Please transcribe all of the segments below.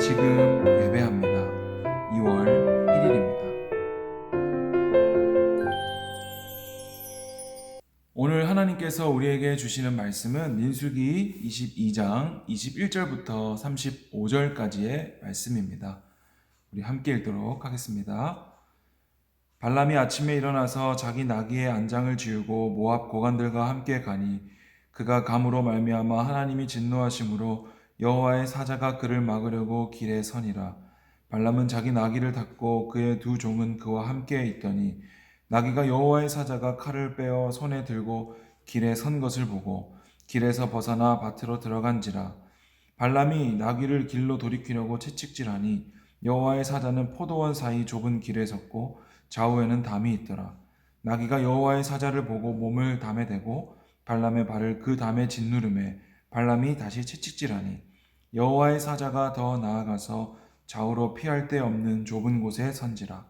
지금 예배합니다. 2월 1일입니다. 오늘 하나님께서 우리에게 주시는 말씀은 민수기 22장 21절부터 35절까지의 말씀입니다. 우리 함께 읽도록 하겠습니다. 발람이 아침에 일어나서 자기 나귀의 안장을 지우고 모압 고관들과 함께 가니 그가 감으로 말미암아 하나님이 진노하심으로 여호와의 사자가 그를 막으려고 길에 서니라. 발람은 자기 나귀를 닫고 그의 두 종은 그와 함께 있더니 나귀가 여호와의 사자가 칼을 빼어 손에 들고 길에 선 것을 보고 길에서 벗어나 밭으로 들어간지라. 발람이 나귀를 길로 돌이키려고 채찍질하니 여호와의 사자는 포도원 사이 좁은 길에 섰고 좌우에는 담이 있더라. 나귀가 여호와의 사자를 보고 몸을 담에 대고 발람의 발을 그 담에 짓누르매 발람이 다시 채찍질하니 여호와의 사자가 더 나아가서 좌우로 피할 데 없는 좁은 곳에 선지라.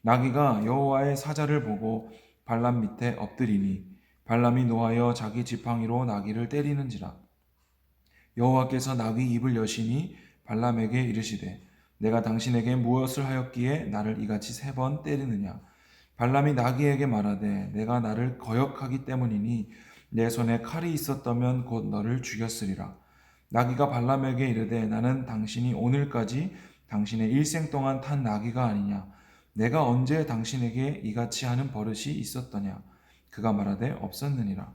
나귀가 여호와의 사자를 보고 발람 밑에 엎드리니 발람이 노하여 자기 지팡이로 나귀를 때리는지라. 여호와께서 나귀 입을 여시니 발람에게 이르시되 내가 당신에게 무엇을 하였기에 나를 이같이 3번 때리느냐. 발람이 나귀에게 말하되 내가 나를 거역하기 때문이니 내 손에 칼이 있었다면 곧 너를 죽였으리라. 나귀가 발람에게 이르되 나는 당신이 오늘까지 당신의 일생 동안 탄 나귀가 아니냐. 내가 언제 당신에게 이같이 하는 버릇이 있었더냐. 그가 말하되 없었느니라.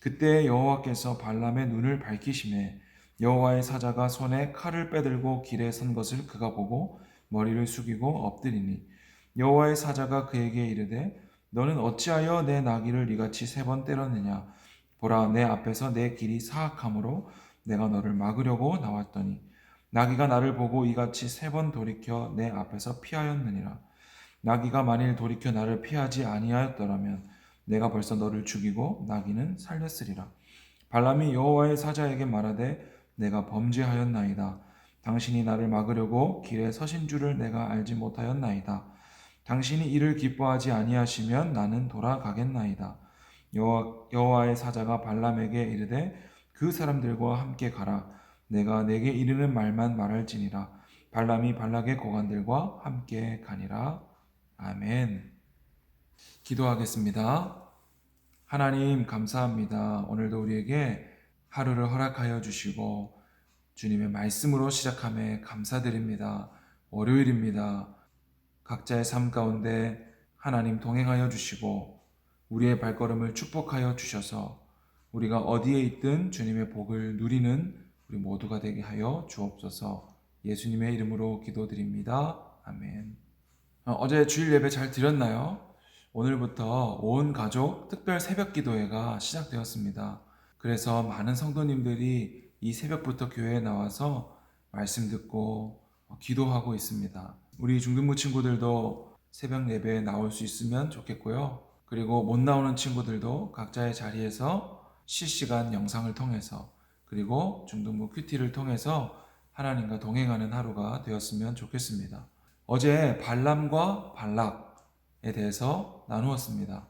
그때 여호와께서 발람의 눈을 밝히시매 여호와의 사자가 손에 칼을 빼들고 길에 선 것을 그가 보고 머리를 숙이고 엎드리니 여호와의 사자가 그에게 이르되 너는 어찌하여 내 나귀를 이같이 3번 때렸느냐. 보라, 내 앞에서 내 길이 사악함으로 내가 너를 막으려고 나왔더니 나귀가 나를 보고 이같이 3번 돌이켜 내 앞에서 피하였느니라. 나귀가 만일 돌이켜 나를 피하지 아니하였더라면 내가 벌써 너를 죽이고 나귀는 살렸으리라. 발람이 여호와의 사자에게 말하되 내가 범죄하였나이다. 당신이 나를 막으려고 길에 서신 줄을 내가 알지 못하였나이다. 당신이 이를 기뻐하지 아니하시면 나는 돌아가겠나이다. 여호와의 사자가 발람에게 이르되 그 사람들과 함께 가라. 내가 내게 이르는 말만 말할지니라. 발람이 발락의 고관들과 함께 가니라. 아멘. 기도하겠습니다. 하나님 감사합니다. 오늘도 우리에게 하루를 허락하여 주시고 주님의 말씀으로 시작함에 감사드립니다. 월요일입니다. 각자의 삶 가운데 하나님 동행하여 주시고 우리의 발걸음을 축복하여 주셔서 우리가 어디에 있든 주님의 복을 누리는 우리 모두가 되게 하여 주옵소서. 예수님의 이름으로 기도드립니다. 아멘. 어제 주일 예배 잘 드렸나요? 오늘부터 온 가족 특별 새벽 기도회가 시작되었습니다. 그래서 많은 성도님들이 이 새벽부터 교회에 나와서 말씀 듣고 기도하고 있습니다. 우리 중등부 친구들도 새벽 예배에 나올 수 있으면 좋겠고요. 그리고 못 나오는 친구들도 각자의 자리에서 실시간 영상을 통해서 그리고 중등부 큐티를 통해서 하나님과 동행하는 하루가 되었으면 좋겠습니다. 어제 발람과 발락에 대해서 나누었습니다.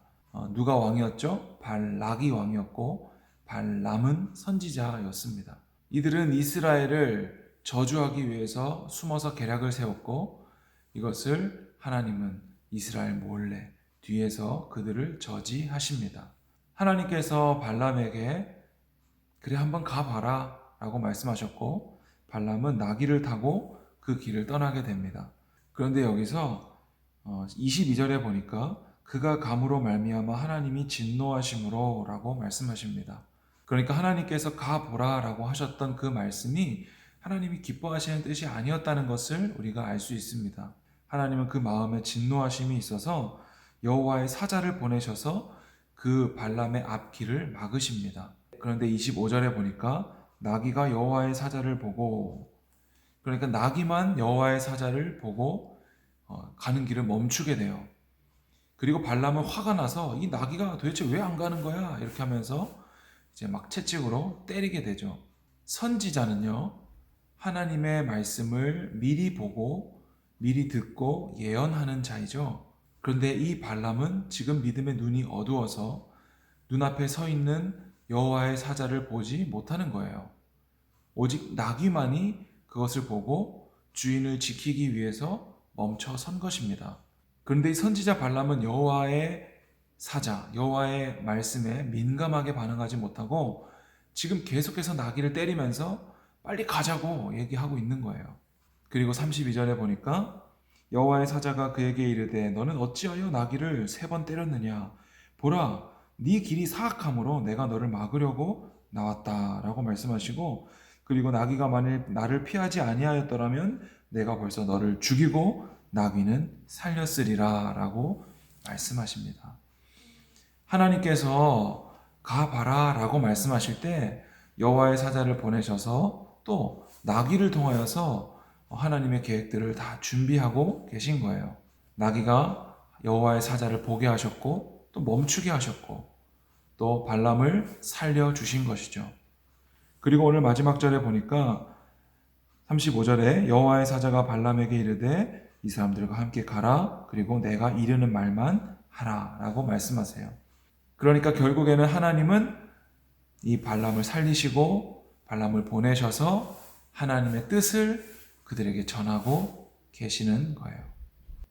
누가 왕이었죠? 발락이 왕이었고 발람은 선지자였습니다. 이들은 이스라엘을 저주하기 위해서 숨어서 계략을 세웠고 이것을 하나님은 이스라엘 몰래 뒤에서 그들을 저지하십니다. 하나님께서 발람에게 그래 한번 가봐라 라고 말씀하셨고 발람은 나귀를 타고 그 길을 떠나게 됩니다. 그런데 여기서 22절에 보니까 그가 감으로 말미암아 하나님이 진노하심으로 라고 말씀하십니다. 그러니까 하나님께서 가보라 라고 하셨던 그 말씀이 하나님이 기뻐하시는 뜻이 아니었다는 것을 우리가 알 수 있습니다. 하나님은 그 마음에 진노하심이 있어서 여호와의 사자를 보내셔서 그 발람의 앞길을 막으십니다. 그런데 25절에 보니까 나귀가 여호와의 사자를 보고 그러니까 나귀만 여호와의 사자를 보고 가는 길을 멈추게 돼요. 그리고 발람은 화가 나서 이 나귀가 도대체 왜 안 가는 거야? 이렇게 하면서 이제 막 채찍으로 때리게 되죠. 선지자는요, 하나님의 말씀을 미리 보고 미리 듣고 예언하는 자이죠. 그런데 이 발람은 지금 믿음의 눈이 어두워서 눈앞에 서 있는 여호와의 사자를 보지 못하는 거예요. 오직 나귀만이 그것을 보고 주인을 지키기 위해서 멈춰 선 것입니다. 그런데 이 선지자 발람은 여호와의 사자, 여호와의 말씀에 민감하게 반응하지 못하고 지금 계속해서 나귀를 때리면서 빨리 가자고 얘기하고 있는 거예요. 그리고 32절에 보니까 여호와의 사자가 그에게 이르되 너는 어찌하여 나귀를 3번 때렸느냐 보라 네 길이 사악함으로 내가 너를 막으려고 나왔다라고 말씀하시고 그리고 나귀가 만일 나를 피하지 아니하였더라면 내가 벌써 너를 죽이고 나귀는 살렸으리라 라고 말씀하십니다. 하나님께서 가봐라 라고 말씀하실 때 여호와의 사자를 보내셔서 또 나귀를 통하여서 하나님의 계획들을 다 준비하고 계신 거예요. 나귀가 여호와의 사자를 보게 하셨고 또 멈추게 하셨고 또 발람을 살려주신 것이죠. 그리고 오늘 마지막 절에 보니까 35절에 여호와의 사자가 발람에게 이르되 이 사람들과 함께 가라 그리고 내가 이르는 말만 하라 라고 말씀하세요. 그러니까 결국에는 하나님은 이 발람을 살리시고 발람을 보내셔서 하나님의 뜻을 그들에게 전하고 계시는 거예요.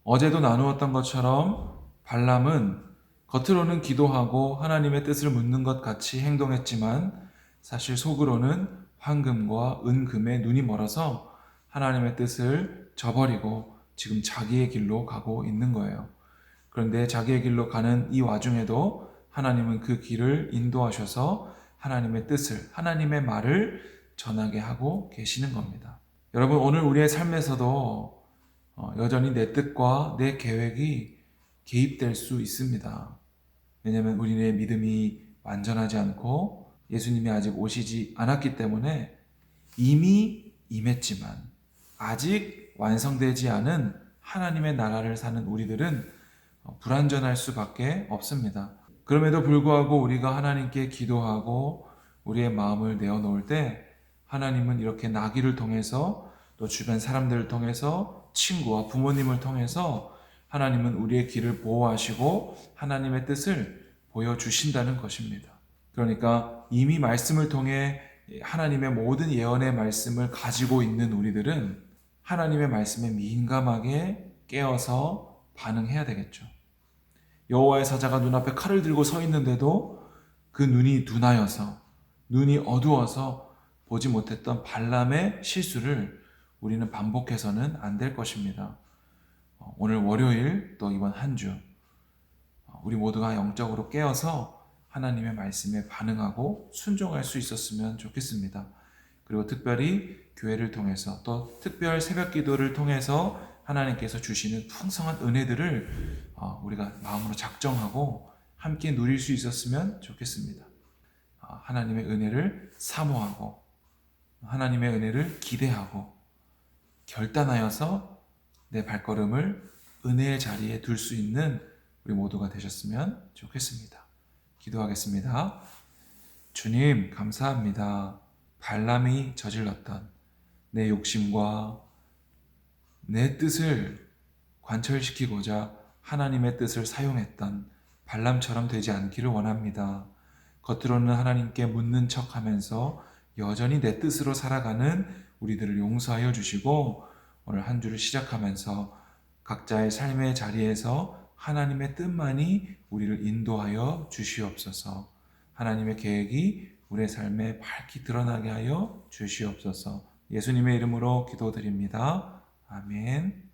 어제도 나누었던 것처럼 발람은 겉으로는 기도하고 하나님의 뜻을 묻는 것 같이 행동했지만 사실 속으로는 황금과 은금에 눈이 멀어서 하나님의 뜻을 저버리고 지금 자기의 길로 가고 있는 거예요. 그런데 자기의 길로 가는 이 와중에도 하나님은 그 길을 인도하셔서 하나님의 뜻을, 하나님의 말을 전하게 하고 계시는 겁니다. 여러분, 오늘 우리의 삶에서도 여전히 내 뜻과 내 계획이 개입될 수 있습니다. 왜냐하면 우리의 믿음이 완전하지 않고 예수님이 아직 오시지 않았기 때문에 이미 임했지만 아직 완성되지 않은 하나님의 나라를 사는 우리들은 불완전할 수밖에 없습니다. 그럼에도 불구하고 우리가 하나님께 기도하고 우리의 마음을 내어놓을 때 하나님은 이렇게 나귀를 통해서 또 주변 사람들을 통해서 친구와 부모님을 통해서 하나님은 우리의 길을 보호하시고 하나님의 뜻을 보여주신다는 것입니다. 그러니까 이미 말씀을 통해 하나님의 모든 예언의 말씀을 가지고 있는 우리들은 하나님의 말씀에 민감하게 깨어서 반응해야 되겠죠. 여호와의 사자가 눈앞에 칼을 들고 서 있는데도 그 눈이 둔하여서 눈이 어두워서 보지 못했던 발람의 실수를 우리는 반복해서는 안 될 것입니다. 오늘 월요일 또 이번 한 주 우리 모두가 영적으로 깨어서 하나님의 말씀에 반응하고 순종할 수 있었으면 좋겠습니다. 그리고 특별히 교회를 통해서 또 특별 새벽 기도를 통해서 하나님께서 주시는 풍성한 은혜들을 우리가 마음으로 작정하고 함께 누릴 수 있었으면 좋겠습니다. 하나님의 은혜를 사모하고 하나님의 은혜를 기대하고 결단하여서 내 발걸음을 은혜의 자리에 둘 수 있는 우리 모두가 되셨으면 좋겠습니다. 기도하겠습니다. 주님 감사합니다. 발람이 저질렀던 내 욕심과 내 뜻을 관철시키고자 하나님의 뜻을 사용했던 발람처럼 되지 않기를 원합니다. 겉으로는 하나님께 묻는 척하면서 여전히 내 뜻으로 살아가는 우리들을 용서하여 주시고 오늘 한 주를 시작하면서 각자의 삶의 자리에서 하나님의 뜻만이 우리를 인도하여 주시옵소서. 하나님의 계획이 우리의 삶에 밝히 드러나게 하여 주시옵소서. 예수님의 이름으로 기도드립니다. 아멘.